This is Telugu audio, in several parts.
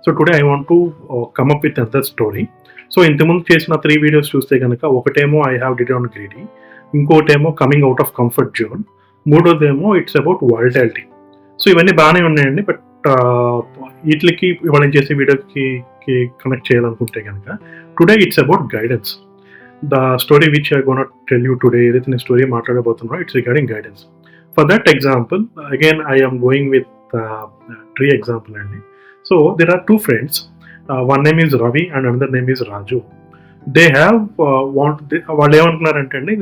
So today I want to come up with another story. So ఇంతకుముందు చేసిన 3 వీడియోస్ చూస్తే కనుక ఒకటేమో I have did on greedy, ఇంకోటేమో coming out of comfort zone, మూడోదేమో ఇట్స్ అబౌట్ వాలటాలిటీ. సో ఇవన్నీ బాగానే ఉన్నాయండి. బట్ వీటికి ఇవాళ చేసే వీడియోకి కనెక్ట్ చేయాలనుకుంటే కనుక today it's about guidance. The story which I gonna tell you today, ఏదైతే నేను స్టోరీ మాట్లాడబోతున్నానో it's regarding guidance. For that example again I am going with tree example అండి. So there are 2 friends. One name is Ravi and another name is Raju. They have వాళ్ళు ఏమనుకున్నారంటే అండి,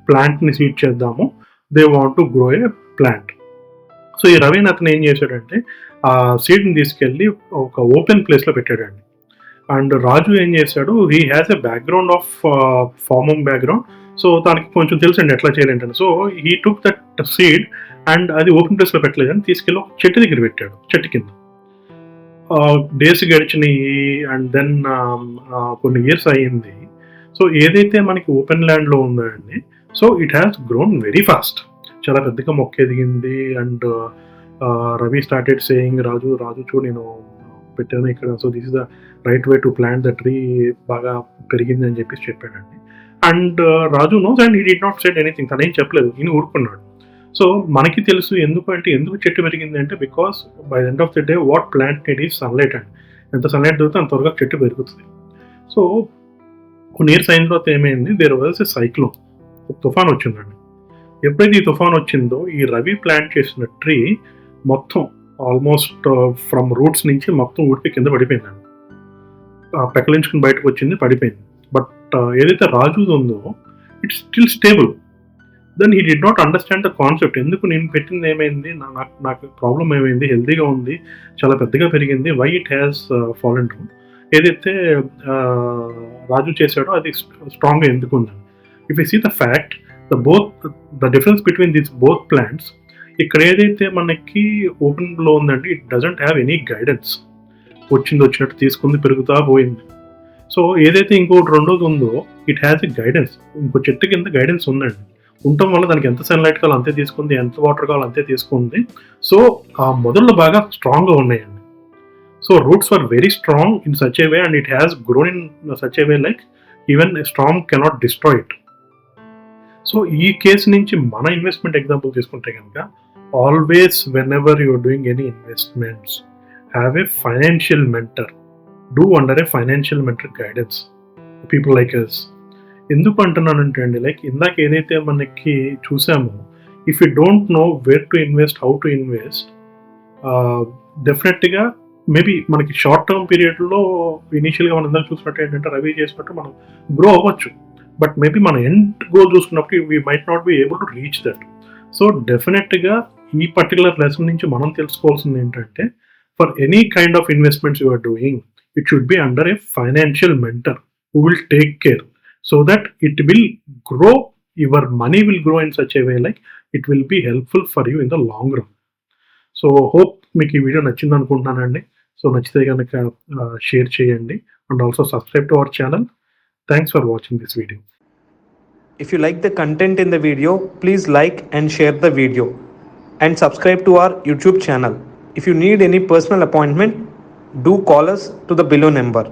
ప్లాంట్ని సీడ్ చేద్దాము, they want to grow A plant. So ఈ రవి అతను ఏం చేశాడంటే ఆ సీడ్ని తీసుకెళ్ళి ఒక ఓపెన్ ప్లేస్లో పెట్టాడండి. అండ్ రాజు ఏం చేశాడు, he has a background of farming background. So తనకి కొంచెం తెలుసండి ఎట్లా చేయాలంటే. So he took that seed and అది ఓపెన్ ప్లేస్లో పెట్టలేదని తీసుకెళ్ళి ఒక చెట్టు దగ్గర పెట్టాడు, చెట్టు కింద. డేస్ గడిచినాయి అండ్ దెన్ కొన్ని ఇయర్స్ అయ్యింది. సో ఏదైతే మనకి ఓపెన్ ల్యాండ్లో ఉందో అండి, so it has grown very fast, చాలా పెద్దగా మొక్క ఎదిగింది. అండ్ రవి స్టార్టెడ్ సేయింగ్, రాజు చూడు నేను పెట్టాను ఇక్కడ, so this is the right way to plant the tree, బాగా పెరిగింది అని చెప్పేసి చెప్పాడండి. And Raju knows and he did not said anything, తనేం చెప్పలేదు, ఈయన ఊరుకున్నాడు. సో మనకి తెలుసు ఎందుకు చెట్టు పెరిగింది అంటే, because by end of the day what plant need is sunlight అండి. ఎంత సన్లైట్ దొరికితే అంత త్వరగా చెట్టు పెరుగుతుంది. సో కొన్ని ఇయర్స్ అయిన తర్వాత ఏమైంది, దేర్ వాజ్ ఎ సైక్లోన్, ఒక తుఫాన్ వచ్చిందండి. ఎప్పుడైతే ఈ తుఫాన్ వచ్చిందో ఈ రవి ప్లాంట్ చేసిన ట్రీ మొత్తం ఆల్మోస్ట్ ఫ్రమ్ రూట్స్ నుంచి మొత్తం ఊడిపి కింద పడిపోయిందండి. పెకలించుకుని బయటకు వచ్చింది, పడిపోయింది. బట్ ఏదైతే రాజు ఉందో it's still stable. Then he did not understand the concept. ఎందుకు నేను పెట్టింది ఏమైంది, నాకు ప్రాబ్లం ఏమైంది, హెల్తీగా ఉంది, చాలా పెద్దగా పెరిగింది, why it has fallen down. ఏదైతే రాజు చేశాడో అది స్ట్రాంగ్గా ఎందుకు ఉందని. If you see the fact, the difference between these both plants, ఇక్కడ ఏదైతే మనకి ఓపెన్లో ఉందండి, it doesn't have any guidance. వచ్చినట్టు తీసుకుంది, పెరుగుతా పోయింది. సో ఏదైతే ఇంకోటి రెండోది ఉందో ఇట్ హ్యాస్ ఎ గైడెన్స్. ఇంకో చెట్టు కింద గైడెన్స్ ఉందండి. ఉండటం వల్ల దానికి ఎంత సన్లైట్ కావాలి అంతే తీసుకుంది, ఎంత వాటర్ కావాలి అంతే తీసుకుంది. సో ఆ మొదళ్ళు బాగా స్ట్రాంగ్గా ఉన్నాయండి. So roots are very strong in such a way and it has grown in such a way like even a storm cannot destroy it. So ఈ కేసు నుంచి మన ఇన్వెస్ట్మెంట్ ఎగ్జాంపుల్ తీసుకుంటే కనుక, always whenever you're doing any investments, have a financial mentor, do under a financial mentor guidance, people like us. ఎందుకు అంటున్నానంటే అండి, లైక్ ఇందాక ఏదైతే మనకి చూసామో, if you don't know wear to invest, how to invest, డెఫినెట్గా మేబీ మనకి షార్ట్ టర్మ్ పీరియడ్లో ఇనీషియల్గా మనం అందరం చూసినట్టు ఏంటంటే రవి చేసినట్టు మనం గ్రో అవ్వచ్చు. బట్ మేబీ మన ఎండ్ గోల్ చూసుకున్నప్పుడు we might not be able to reach that. So డెఫినెట్గా ఈ పర్టికులర్ లెసన్ నుంచి మనం తెలుసుకోవాల్సింది ఏంటంటే, for any kind of investments you are doing, it should be under a financial mentor who will take care, so that it will grow, your money will grow in such a way like it will be helpful for you in the long run. So hope మీకు ఈ వీడియో నచ్చింది అనుకుంటున్నానండి. సో నచ్చితే కనుక షేర్ చేయండి and also subscribe to our channel. Thanks for watching this video. If you like the content in the video, please like and share the video and subscribe to our YouTube channel. If you need any personal appointment, do call us to the below number.